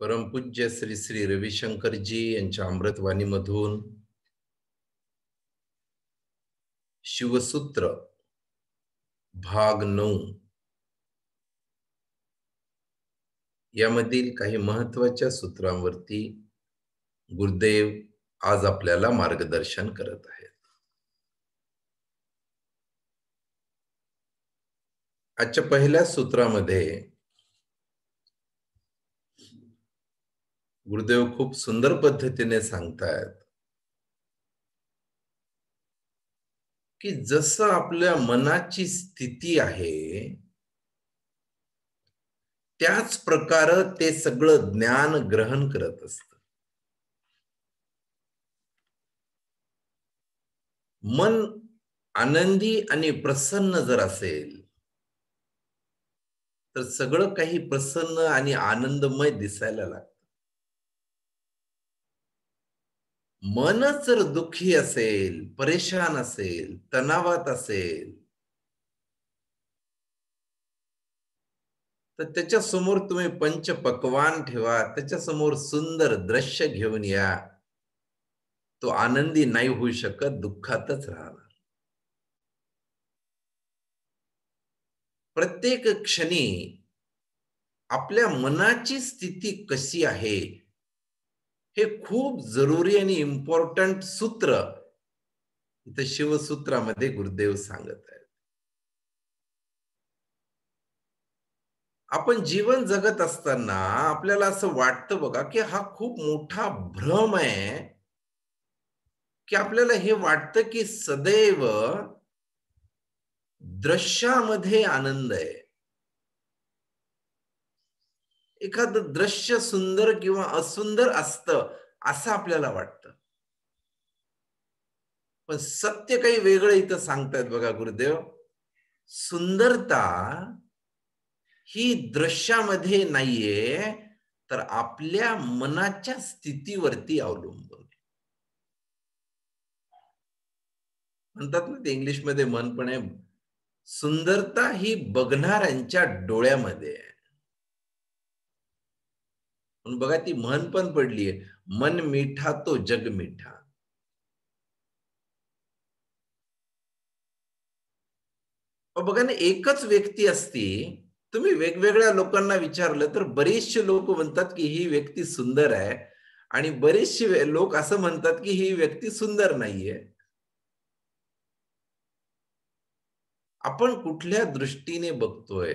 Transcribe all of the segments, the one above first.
परमपूज्य श्री श्री रविशंकरजी यांच्या अमृतवाणीमधून शिवसूत्र भाग 9 यामधील काही महत्त्वाच्या सूत्रांवरती गुरुदेव आज आपल्याला मार्गदर्शन करत आहेत. आजच्या पहिल्या सूत्रामध्ये गुरुदेव खूप सुंदर पद्धतीने सांगतात की जसं आपल्या मनाची स्थिती आहे त्याच प्रकारे ते सगळं ज्ञान ग्रहण करत असतं. मन आनंदी आणि प्रसन्न जर असेल तर सगळं काही प्रसन्न आणि आनंदमय दिसायला लागतं. मन जर दुःखी असेल, परेशान असेल, तणावात असेल तर त्याच्या समोर तुम्ही पंचपक्वान्न ठेवा, त्याच्या समोर सुंदर दृश्य घेऊन या, तो आनंदी नाही होऊ शकत, दुःखातच राहणार. प्रत्येक क्षणी आपल्या मनाची स्थिती कशी आहे हे खूप जरुरी आणि इम्पॉर्टंट सूत्र इथे शिवसूत्रामध्ये गुरुदेव सांगत आहेत. आपण जीवन जगत असताना आपल्याला असं वाटतं बघा की हा खूप मोठा भ्रम आहे की आपल्याला हे वाटतं की सदैव दृश्यामध्ये आनंद आहे. एखादं दृश्य सुंदर किंवा असुंदर असतं असं आपल्याला वाटतं, पण सत्य काही वेगळं इथं सांगतायत बघा गुरुदेव. सुंदरता ही दृश्यामध्ये नाहीये तर आपल्या मनाच्या स्थितीवरती अवलंबून आहे. म्हणतात ना, ते इंग्लिशमध्ये म्हण पण आहे, सुंदरता ही बघणाऱ्यांच्या डोळ्यामध्ये आहे. म्हणून बघा ती म्हण पण पडलीये, मन मीठा तो जग मीठा. बघा ना, एकच व्यक्ती असती, तुम्ही वेगवेगळ्या लोकांना विचारलं तर बरेचसे लोक म्हणतात की ही व्यक्ती सुंदर आहे आणि बरेचसे लोक असं म्हणतात की ही व्यक्ती सुंदर नाहीये. आपण कुठल्या दृष्टीने बघतोय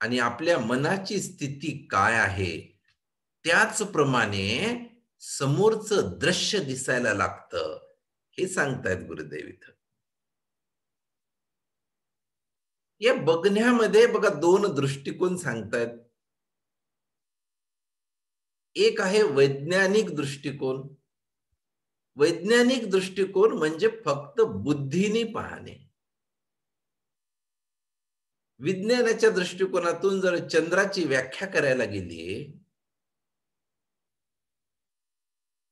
आणि आपल्या मनाची स्थिती काय आहे त्याचप्रमाणे समोरचं दृश्य दिसायला लागतं, हे सांगतायत गुरुदेव इथं. या बघण्यामध्ये बघा दोन दृष्टिकोन सांगतायत. एक आहे वैज्ञानिक दृष्टिकोन. वैज्ञानिक दृष्टिकोन म्हणजे फक्त बुद्धीने पाहणे. विज्ञानाच्या दृष्टिकोनातून जर चंद्राची व्याख्या करायला गेली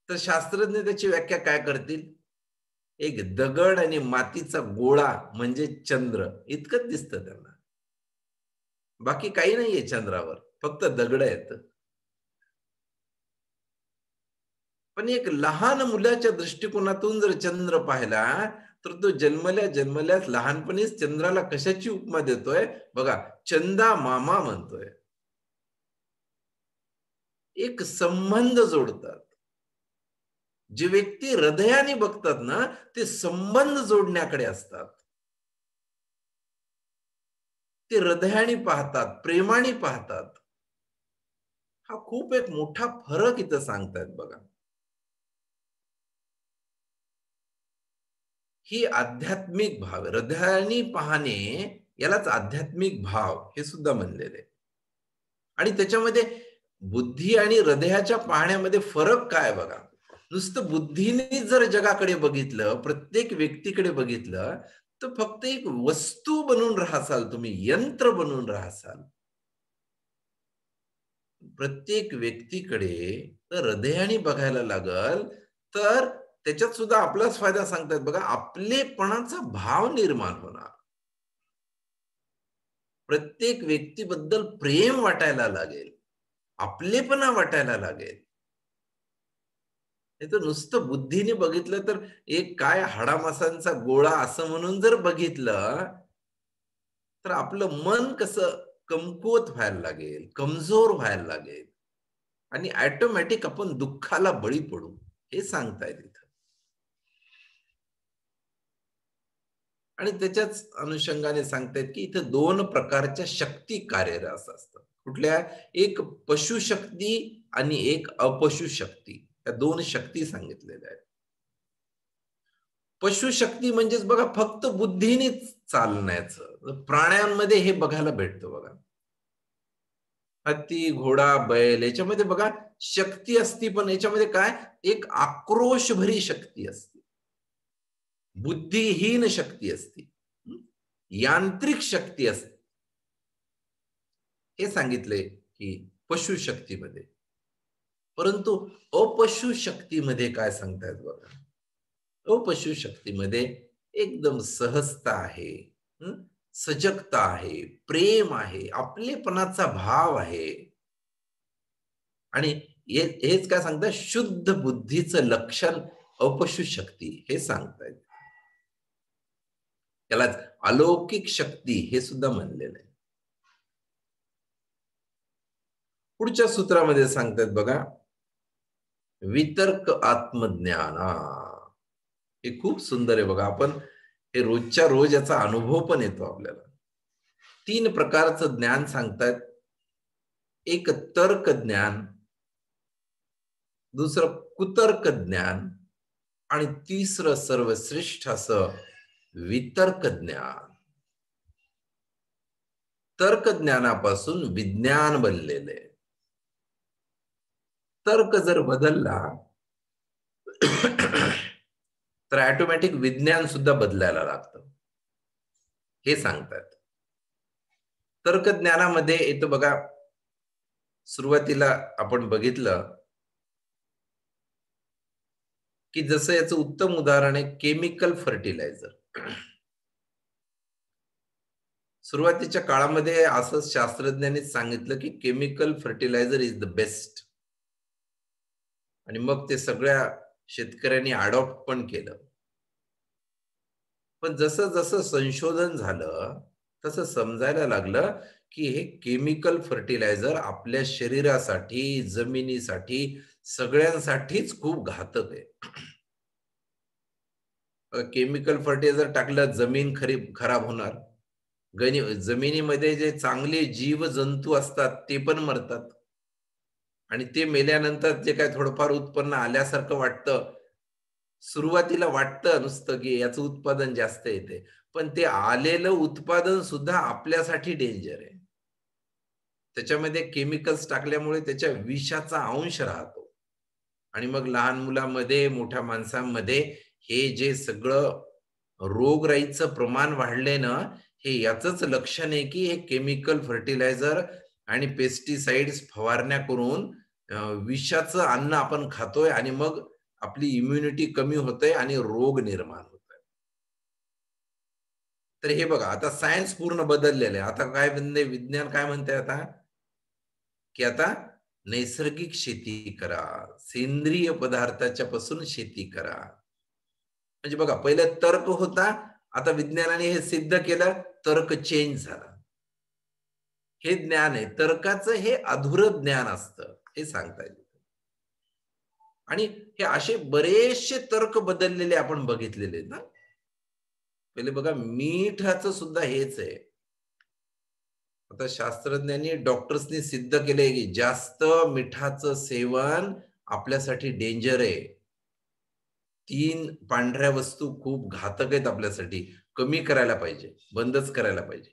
तर शास्त्रज्ञ त्याची व्याख्या काय करतील? एक दगड आणि मातीचा गोळा म्हणजे चंद्र इतकंच दिसतं त्यांना. बाकी काही नाहीये चंद्रावर, फक्त दगड आहेत. पण एक लहान मुलाच्या दृष्टिकोनातून जर चंद्र पाहिला तर तो जन्मल्याच लहानपणीच चंद्राला कशाची उपमा देतोय बघा, चंदा मामा म्हणतोय. एक संबंध जोडतात. जे व्यक्ती हृदयाने बघतात ना ते संबंध जोडण्याकडे असतात. ते हृदयाने पाहतात, प्रेमाने पाहतात. हा खूप एक मोठा फरक इथं सांगतायत बघा. ही आध्यात्मिक भाव, हृदयाने पाहणे यालाच आध्यात्मिक भाव हे सुद्धा म्हणलेले. आणि त्याच्यामध्ये बुद्धी आणि हृदयाच्या पाहण्यामध्ये फरक काय बघा. नुसतं बुद्धीने जर जगाकडे बघितलं, प्रत्येक व्यक्तीकडे बघितलं तर फक्त एक वस्तू बनून राहसाल, तुम्ही यंत्र बनून राहसाल. प्रत्येक व्यक्तीकडे तर हृदयाने बघायला लागल तर त्याच्यात सुद्धा आपलाच फायदा सांगतात बघा, आपलेपणाचा भाव निर्माण होणार. प्रत्येक व्यक्तीबद्दल प्रेम वाटायला लागेल. आपलेपणा वाटायला लागेल. नाही तर नुसतं बुद्धीने बघितलं तर एक काय हाडामासांचा गोळा असं म्हणून जर बघितलं, तर आपलं मन कसं कमकुवत व्हायला लागेल, कमजोर व्हायला लागेल आणि ऑटोमॅटिक आपण दुःखाला बळी पडू. हे सांगतायत इथं. आणि त्याच्याच अनुषंगाने सांगतायत, की इथं 2 प्रकारच्या शक्ती कार्यरत असतात. कुठल्या? एक पशुशक्ती आणि एक अपशु शक्ती. या 2 शक्ती सांगितलेल्या आहेत. पशुशक्ती म्हणजेच बघा फक्त बुद्धीनेच चालण्याचं. प्राण्यांमध्ये हे बघायला भेटतं बघा. हत्ती, घोडा, बैल याच्यामध्ये बघा शक्ती असती, पण याच्यामध्ये काय एक आक्रोशभरी शक्ती असते. बुद्धिहीन शक्ती असते. यांत्रिक शक्ती असते. हे सांगितले की पशुशक्तीमध्ये. परंतु अपशु शक्तीमध्ये काय सांगतायत बघा. अपशु शक्तीमध्ये एकदम सहजता आहे, हं, सजगता आहे, प्रेम आहे, आपलेपणाचा भाव आहे. आणि हेच काय सांगतात, शुद्ध बुद्धीचं लक्षण अपशु शक्ती हे सांगतायत. त्यालाच अलौकिक शक्ती हे सुद्धा म्हणलेलं आहे. पुढच्या सूत्रामध्ये सांगतात बघा, वितर्क आत्मज्ञाना. हे खूप सुंदर आहे बघा. आपण हे रोजच्या रोज याचा अनुभव पण येतो आपल्याला. 3 प्रकारचं ज्ञान सांगतात. एक तर्क ज्ञान, दुसरं कुतर्क ज्ञान आणि तिसरं सर्वश्रेष्ठ असं वितर्क ज्ञान. तर्क ज्ञानापासून विज्ञान बनलेले. तर्क जर बदलला तर ऑटोमॅटिक विज्ञान सुद्धा बदलायला लागतं. हे सांगतात. तर्क ज्ञानामध्ये येतं बघा, सुरुवातीला आपण बघितलं की जसं याचं उत्तम उदाहरण आहे केमिकल फर्टिलायझर. सुरुवातीच्या काळामध्ये असं शास्त्रज्ञांनी सांगितलं की chemical fertiliser is the best. आणि मग ते सगळ्या शेतकऱ्यांनी अडॉप्ट पण केलं. पण जसं जसं संशोधन झालं, तसं समजायला लागलं की हे केमिकल फर्टिलायझर आपल्या शरीरासाठी, जमिनीसाठी, सगळ्यांसाठीच खूप घातक आहे. केमिकल फर्टिलायझर टाकलं, जमीन खराब होणार. जमिनीमध्ये जे चांगले जीवजंतू असतात ते पण मरतात. आणि ते मेल्यानंतर जे काही थोडंफार उत्पन्न आल्यासारखं वाटतं, सुरुवातीला वाटतं नुसतं की याचं उत्पादन जास्त येते. पण ते आलेलं उत्पादन सुद्धा आपल्यासाठी डेंजर आहे. त्याच्यामध्ये केमिकल्स टाकल्यामुळे त्याच्या विषाचा अंश राहतो. आणि मग लहान मुलांमध्ये, मोठ्या माणसांमध्ये हे जे सगळं रोगराईचं प्रमाण वाढलंय ना, हे याचंच लक्षण आहे की हे केमिकल फर्टिलायझर आणि पेस्टिसाइड्स फवारण्या करून विषाचं अन्न आपण खातोय आणि मग आपली इम्युनिटी कमी होते आणि रोग निर्माण होतोय. तर हे बघा, आता सायन्स पूर्ण बदललेलं आहे. आता काय म्हणते विज्ञान, काय म्हणतंय आता, की आता नैसर्गिक शेती करा, सेंद्रिय पदार्थाच्या पासून शेती करा. म्हणजे बघा, पहिले तर्क होता, आता विज्ञानाने हे सिद्ध केलं, तर्क चेंज झाला. हे ज्ञान आहे. तर्काचं हे अधुरं ज्ञान असतं, हे सांगता येईल. आणि हे असे बरेचसे तर्क बदललेले आपण बघितलेले आहेत ना. पहिले बघा, मीठाचं सुद्धा हेच आहे. आता शास्त्रज्ञांनी, डॉक्टर्सनी सिद्ध केलंय की जास्त मिठाचं सेवन आपल्यासाठी डेंजर आहे. 3 पांढऱ्या वस्तू खूप घातक आहेत आपल्यासाठी. कमी करायला पाहिजे, बंदच करायला पाहिजे.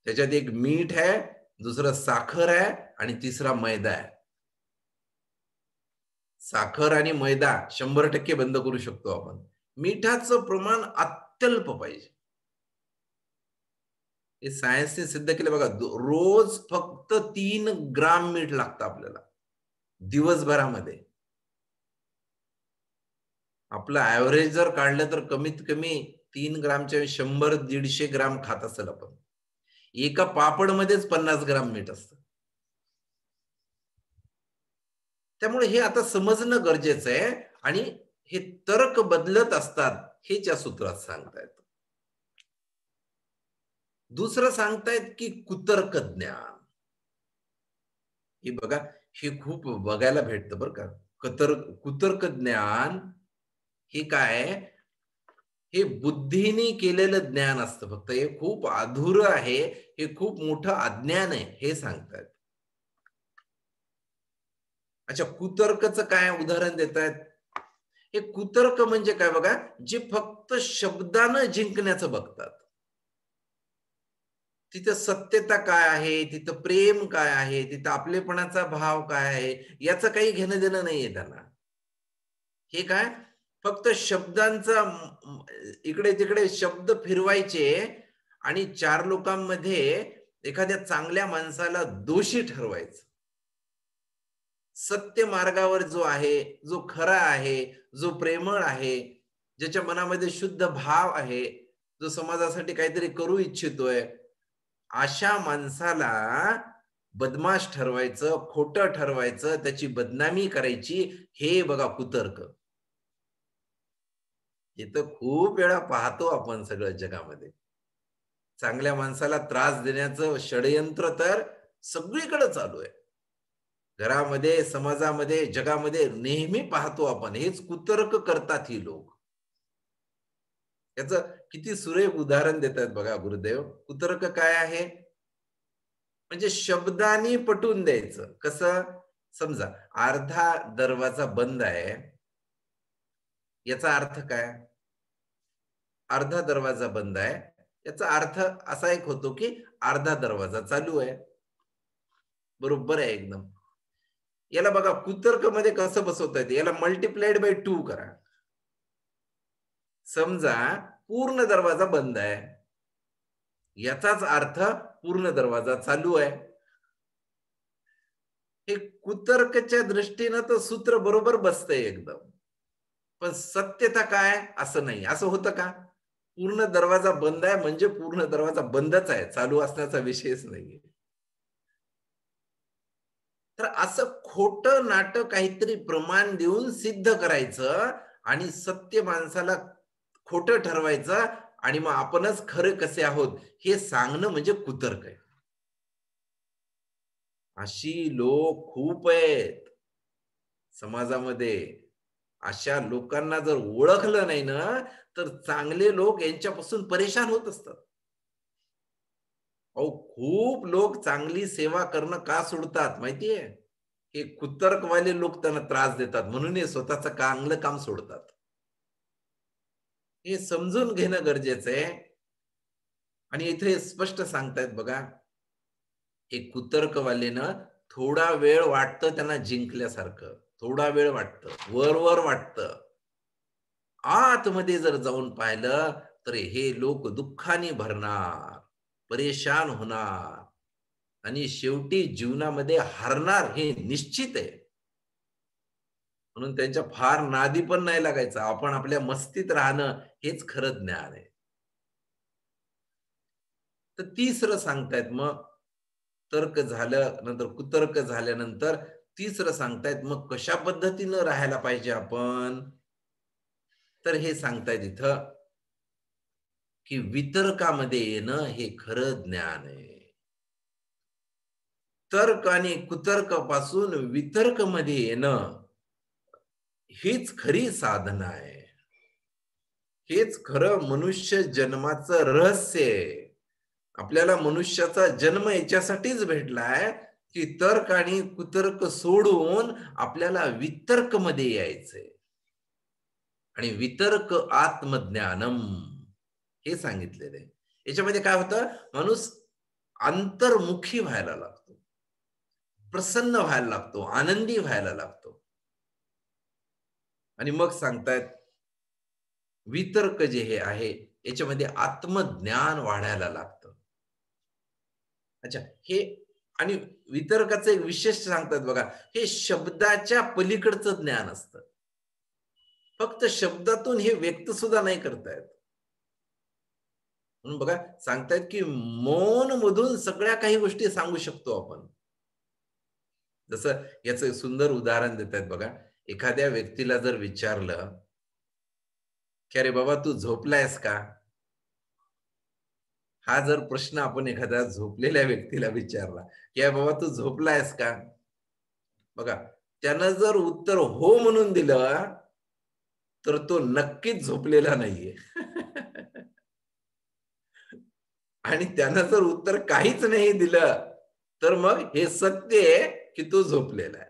त्याच्यात एक मीठ आहे, दुसरं साखर आहे आणि तिसरा मैदा आहे. साखर आणि मैदा 100% बंद करू शकतो आपण. मिठाचं प्रमाण अत्यल्प पाहिजे. हे सायन्सने सिद्ध केलं बघा. रोज फक्त 3 ग्राम मीठ लागतं आपल्याला दिवसभरामध्ये. आपलं ॲव्हरेज जर काढलं तर कमीत कमी 3 ग्रामच्या 100-150 ग्राम खात असेल आपण. एका पापडमध्येच 50 ग्राम मीठ असतं. त्यामुळे हे आता समजणं गरजेचं आहे आणि हे तर्क बदलत असतात हे त्या सूत्रात सांगतायत. दुसरं सांगतायत की कुतर्क ज्ञान. हे बघा, हे खूप बघायला भेटतं बरं का. कुतर्क ज्ञान हे काय, हे बुद्धीने केलेलं ज्ञान असतं फक्त. हे खूप अधुरं आहे, हे खूप मोठं अज्ञान आहे हे सांगतायत. अच्छा, कुतर्कचं काय उदाहरण देतायत? हे कुतर्क म्हणजे काय बघा, जे फक्त शब्दानं जिंकण्याचं बघतात. तिथं सत्यता काय आहे, तिथं प्रेम काय आहे, तिथं आपलेपणाचा भाव काय आहे, याचं काही घेणं देणं नाहीये त्यांना. हे काय, फक्त शब्दांचा इकडे तिकडे शब्द फिरवायचे आणि चार लोकांमध्ये एखाद्या चांगल्या माणसाला दोषी ठरवायचं. सत्य मार्गावर जो आहे, जो खरा आहे, जो प्रेमळ आहे, ज्याच्या मनामध्ये शुद्ध भाव आहे, जो समाजासाठी काहीतरी करू इच्छितोय, अशा माणसाला बदमाश ठरवायचं, खोटं ठरवायचं, त्याची बदनामी करायची, हे बघा कुतर्क. हे तर खूप वेळा पाहतो आपण सगळं जगामध्ये. चांगल्या माणसाला त्रास देण्याचं षडयंत्र तर सगळीकडे चालू आहे. घरामध्ये, समाजामध्ये, जगामध्ये नेहमी पाहतो आपण. हेच कुतर्क करतात ही लोक. याचं किती सुरेख उदाहरण देतात बघा गुरुदेव. कुतर्क काय आहे? म्हणजे शब्दांनी पटवून द्यायचं. कसं? समजा अर्धा दरवाजा बंद आहे. याचा अर्थ काय? अर्धा दरवाजा बंद आहे. याचा अर्थ असा एक होतो, की अर्धा दरवाजा चालू आहे. बरोबर आहे एकदम. याला बघा कुतर्कमध्ये कसं बसवता येते? याला मल्टिप्लाइड बाय 2 करा. समजा पूर्ण दरवाजा बंद आहे. याचाच अर्थ पूर्ण दरवाजा चालू आहे. हे कुतर्कच्या दृष्टीनं तर सूत्र बरोबर बसतंय एकदम. पण सत्यता काय? असं नाही. असं होतं का? पूर्ण दरवाजा बंद आहे म्हणजे पूर्ण दरवाजा बंदच आहे. चालू असण्याचा विषयच नाहीये. तर असं खोटं नाटं काहीतरी प्रमाण देऊन सिद्ध करायचं आणि सत्य माणसाला खोटं ठरवायचं आणि मग आपणच खरे कसे आहोत हे सांगणं म्हणजे कुतर्क आहे. अशी लोक खूप आहेत समाजामध्ये. अशा लोकांना जर ओळखलं नाही ना, तर चांगले लोक यांच्यापासून परेशान होत असतात. अहो, खूप लोक चांगली सेवा करणं का सोडतात माहितीये? हे कुतर्कवाले लोक त्यांना त्रास देतात म्हणून हे स्वतःचं चांगलं काम सोडतात. हे समजून घेणं गरजेचं आहे. आणि इथे स्पष्ट सांगतायत बघा, हे कुतर्कवालेनं थोडा वेळ वाटतं त्यांना जिंकल्यासारखं. थोडा वेळ वाटतं, वर-वर वाटतं. आतमध्ये जर जाऊन पाहिलं, तर हे लोक दुःखाने भरणार, परेशान होणार आणि शेवटी जीवनामध्ये हारणार हे निश्चित आहे. म्हणून त्यांच्या फार नादी पण नाही लागायचं. आपण आपल्या मस्तीत राहणं हेच खरं ज्ञान आहे. तर तिसरं सांगतायत मग तर्क झालं, नंतर कुतर्क झाल्यानंतर तिसरं सांगतायत मग कशा पद्धतीनं राहायला पाहिजे आपण? तर हे सांगतायत इथं, की वितर्कामध्ये येणं हे खरं ज्ञान आहे. तर्क आणि कुतर्कापासून वितर्कमध्ये येणं हीच खरी साधना आहे. हेच खरं मनुष्य जन्माचं रहस्य आहे. आपल्याला मनुष्याचा जन्म याच्यासाठीच भेटलाय, की तर्क आणि कुतर्क सोडून आपल्याला वितर्कमध्ये यायचंय. आणि वितर्क आत्मज्ञानम हे सांगितलेलं आहे. याच्यामध्ये काय होतं? माणूस अंतर्मुखी व्हायला लागतो. प्रसन्न व्हायला लागतो, आनंदी व्हायला लागतो. आणि मग सांगतायत वितर्क जे हे आहे, याच्यामध्ये आत्मज्ञान वाढायला लागतं. अच्छा, हे आणि वितर्काचं एक विशेष सांगतात बघा, हे शब्दाच्या पलीकडचं ज्ञान असतं. फक्त शब्दातून हे व्यक्त सुद्धा नाही करता येत. म्हणून बघा सांगतायत, की मौन मधून सगळ्या काही गोष्टी सांगू शकतो आपण. जसं याचं सुंदर उदाहरण देतायत बघा. एखाद्या व्यक्तीला जर विचारलं, की "अरे बाबा तू झोपलायस का?" हा जर प्रश्न आपण एखाद्या झोपलेल्या व्यक्तीला विचारला, की "अरे बाबा तू झोपलायस का?" बघा, त्यानं जर उत्तर हो म्हणून दिलं, तर तो नक्कीच झोपलेला नाहीये. आणि त्यानं जर उत्तर काहीच नाही दिलं, तर मग हे सत्य आहे, की तो झोपलेला आहे.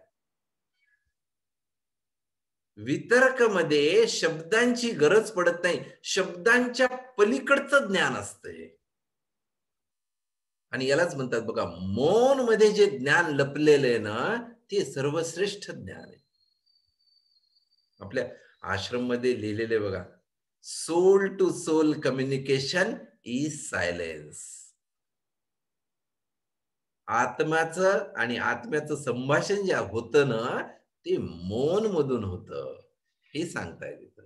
वितर्कमध्ये शब्दांची गरज पडत नाही. शब्दांच्या पलीकडचं ज्ञान असतंय. आणि यालाच म्हणतात बघा, मौनमध्ये जे ज्ञान लपलेलं आहे ना, ते सर्वश्रेष्ठ ज्ञान आहे. आपल्या आश्रममध्ये लिहिलेले बघा, soul to soul communication is silence. आत्म्याचं आणि आत्म्याचं संभाषण जे होतं ना, ते मौनमधून होतं. हे सांगतायत इथं.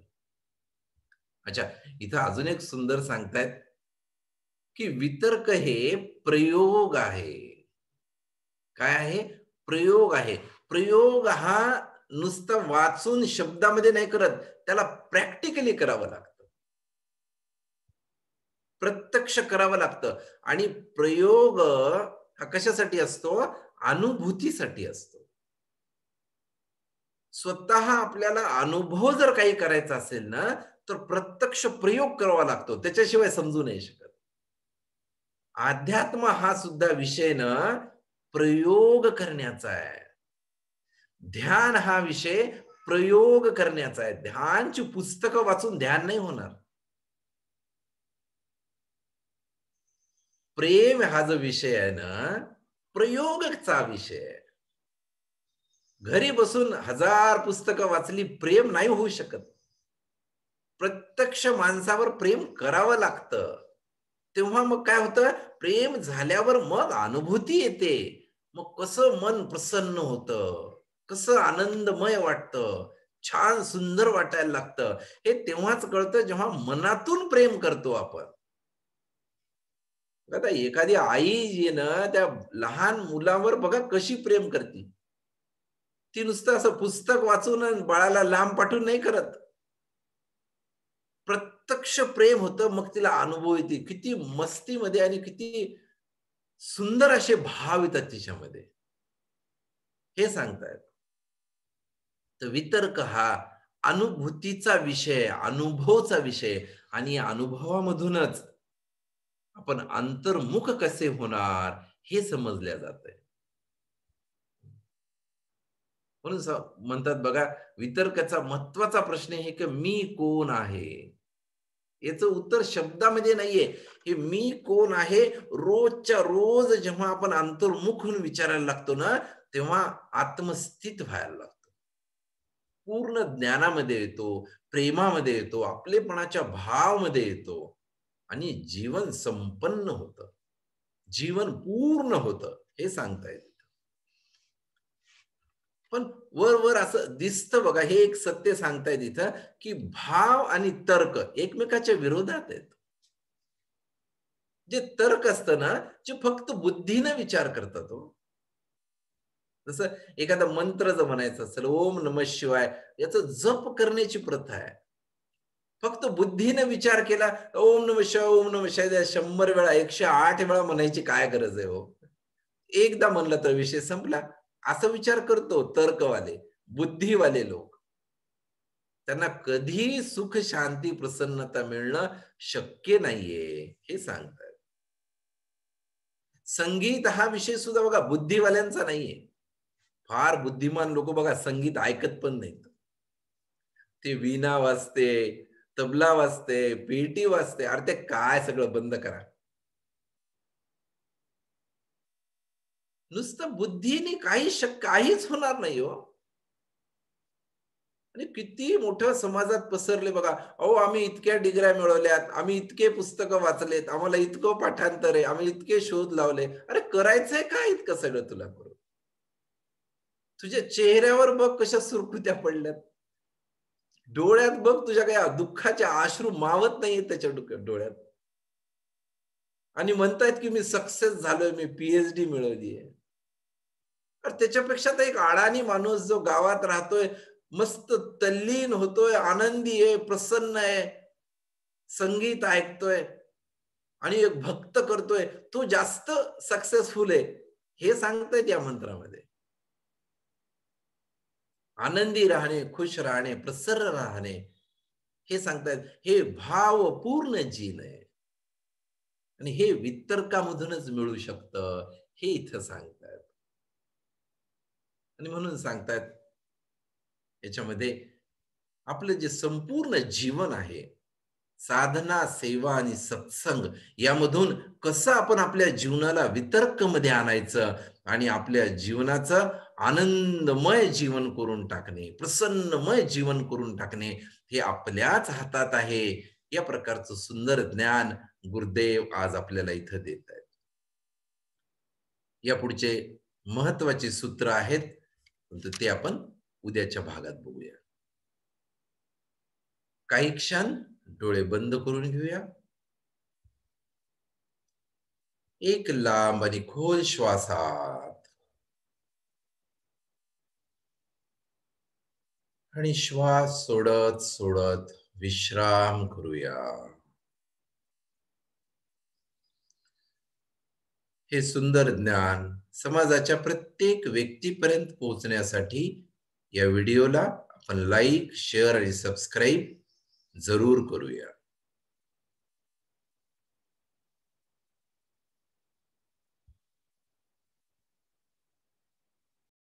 अच्छा, इथं अजून एक सुंदर सांगतायत, की वितर्क हे प्रयोग आहे. काय आहे? प्रयोग आहे. प्रयोग हा नुसतं वाचून शब्दामध्ये नाही करत, त्याला प्रॅक्टिकली करावं लागतं. प्रत्यक्ष करावं लागतं आणि प्रयोग हा कशासाठी असतो? अनुभूतीसाठी असतो. स्वतः आपल्याला अनुभव जर काही करायचा असेल ना, तर प्रत्यक्ष प्रयोग करावा लागतो. त्याच्याशिवाय समजू नाही शकत. अध्यात्म हा सुद्धा विषय ना प्रयोग करण्याचा आहे. ध्यान हा विषय प्रयोग करण्याचा आहे. ध्यानची पुस्तकं वाचून ध्यान नाही होणार. प्रेम हा जो विषय आहे ना, प्रयोगाचा विषय आहे. घरी बसून हजार पुस्तकं वाचली, प्रेम नाही होऊ शकत. प्रत्यक्ष माणसावर प्रेम करावं लागतं. तेव्हा मग काय होतं, प्रेम झाल्यावर मग अनुभूती येते. मग कसं मन प्रसन्न होतं, कसं आनंदमय वाटतं, छान सुंदर वाटायला लागतं. हे तेव्हाच कळतं जेव्हा मनातून प्रेम करतो आपण. आता एखादी आई जी आहे ना, त्या लहान मुलावर बघा कशी प्रेम करते. ती नुसतं असं पुस्तक वाचून अन् बाळाला लांब पाठवून नाही करत. प्रत्यक्ष प्रेम होतं, मग तिला अनुभव येते. किती मस्तीमध्ये आणि किती सुंदर असे भाव येतात तिच्यामध्ये. हे सांगतायत. तर वितर्क हा अनुभूतीचा विषय, अनुभवचा विषय आणि या अनुभवामधूनच आपण अंतर्मुख कसे होणार हे समजल्या जातंय. म्हणून म्हणतात बघा, वितर्काचा महत्वाचा प्रश्न आहे की मी कोण आहे? याचं उत्तर शब्दामध्ये नाहीये. हे मी कोण आहे? रोजच्या रोज जेव्हा आपण अंतर्मुख होऊन विचारायला लागतो ना, तेव्हा आत्मस्थित व्हायला लागतो. पूर्ण ज्ञानामध्ये येतो, प्रेमामध्ये येतो, आपलेपणाच्या भावमध्ये येतो आणि जीवन संपन्न होतं. जीवन पूर्ण होतं. हे सांगता येईल. पण वर-वर असं दिसतं बघा, हे एक सत्य सांगतायत इथं, की भाव आणि तर्क एकमेकाच्या विरोधात आहेत. जे तर्क असतं ना, जे फक्त बुद्धीनं विचार करतात हो. जसं एखादा मंत्र जर म्हणायचा असेल, ओम नमः शिवाय याचा जप करण्याची प्रथा आहे. फक्त बुद्धीने विचार केला, ओम नमः शिवाय, ओम नमः शिवाय 100 वेळा, 108 वेळा म्हणायची काय गरज आहे हो? एकदा म्हणलं तर विषय संपला. असा विचार करतो तर्कवाले, बुद्धिवाले लोक. त्यांना कधीही सुख, शांती, प्रसन्नता मिळणं शक्य नाहीये, हे सांगतात. संगीत हा विषय सुद्धा बघा बुद्धिवाल्यांचा नाहीये. फार बुद्धिमान लोक बघा संगीत ऐकत पण नाहीत. ते वीणा वाजते, तबला वाजते, पेटी वाजते. अरे ते काय सगळं बंद करा. नुसतं बुद्धीने काहीच होणार नाही हो. आणि किती मोठ्या समाजात पसरले बघा. अहो, आम्ही इतक्या डिग्र्या मिळवल्यात, आम्ही इतके पुस्तकं वाचलेत, आम्हाला इतकं पाठांतर आहे, आम्ही इतके शोध लावले. अरे करायचंय काय इतकं सगळं तुला करून? तुझ्या चेहऱ्यावर बघ कशा सुरकुत्या पडल्यात. डोळ्यात बघ तुझ्या काही दुःखाचे अश्रू मावत नाहीयेत त्याच्या डोळ्यात. आणि म्हणतायत की मी सक्सेस झालोय, मी पी-एच-डी मिळवली आहे. तर त्याच्यापेक्षा तर एक अडाणी माणूस जो गावात राहतोय, मस्त तल्लीन होतोय, आनंदी आहे, प्रसन्न आहे, संगीत ऐकतोय आणि एक भक्त करतोय, तो जास्त सक्सेसफुल आहे, हे सांगतायत या मंत्रामध्ये. आनंदी राहणे, खुश राहणे, प्रसन्न राहणे, हे सांगतायत. हे भावपूर्ण जीवन आहे आणि हे वितर्कामधूनच मिळू शकतं, हे इथं सांगतायत. आणि म्हणून सांगतायत याच्यामध्ये आपलं जे संपूर्ण जीवन आहे, साधना, सेवा आणि सत्संग यामधून कसं आपण आपल्या जीवनाला वितर्कमध्ये आणायचं आणि आपल्या जीवनाचं आनंदमय जीवन करून टाकणे, प्रसन्नमय जीवन करून टाकणे, हे आपल्याच हातात आहे. या प्रकारचं सुंदर ज्ञान गुरुदेव आज आपल्याला इथं देत आहेत. या पुढचे महत्वाचे सूत्र आहेत, तर ते आपण उद्याच्या भागात बघूया. काही क्षण डोळे बंद करून घेऊया. एक लांब आणि खोल श्वासात आणि श्वास सोडत सोडत विश्राम करूया. हे सुंदर ज्ञान समाजाच्या प्रत्येक व्यक्तीपर्यंत पोहोचण्यासाठी या व्हिडिओला आपण लाईक, शेअर आणि सबस्क्राईब जरूर करूया.